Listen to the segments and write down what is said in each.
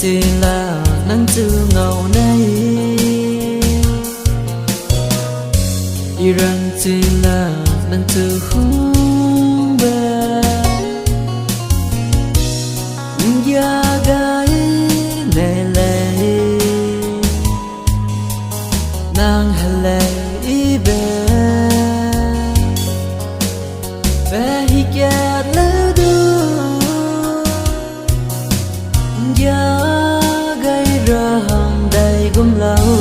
chỉ là nắng chưa ngầu nay rằng chỉ là nắng chưa không về gia gái nề lệ nàng hề lệ về về hi kẹt lỡ đưa gia gây ra hàng đầy gom lâu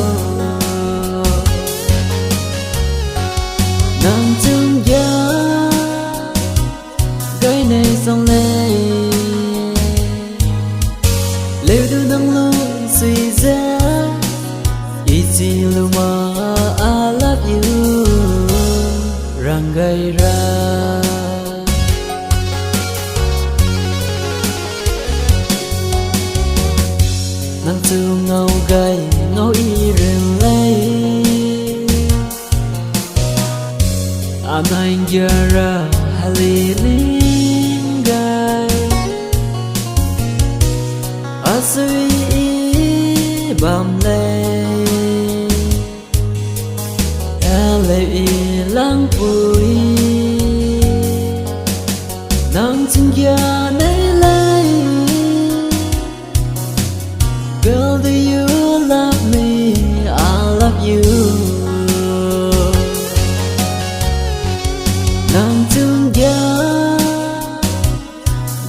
nàng thương gia gây này song lệ lêu đưa nắng luôn suy ra easy lu mà I love you rằng gây ra nắng chiều ngâu gầy ngâu y rừng lây anh anh giờ ra hali linh gầy asui bam lê lệ lăng vui nắng chân gia nấy lay girl do you love me I love you nắng chân gia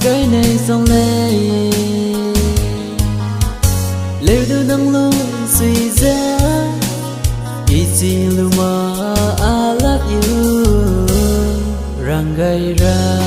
cái này song lệ lêu đưa nắng luôn suy ra easy lu mà I love you rằng gây ra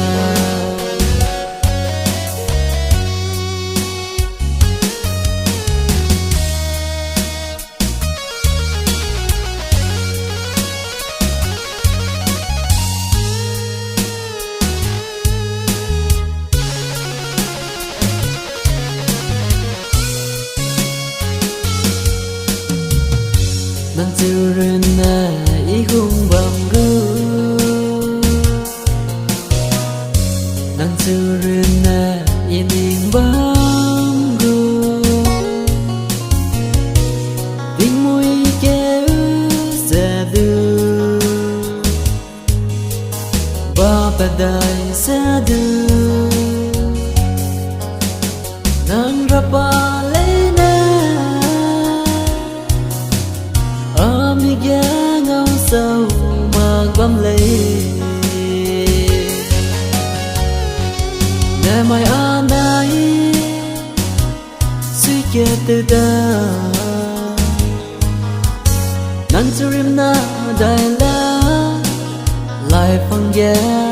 nắng chiều rên nè ý hung bầm gư nắng chiều rên nè ý niềm bám gư tiếng môi kéo sẽ đưa ba bà đại sẽ đưa nắng ra ba lấy nè mi ghé ngâu sâu mà quắm lấy nè mai an đây suy kia từ ta nắng chiều na đại la lại phong ghé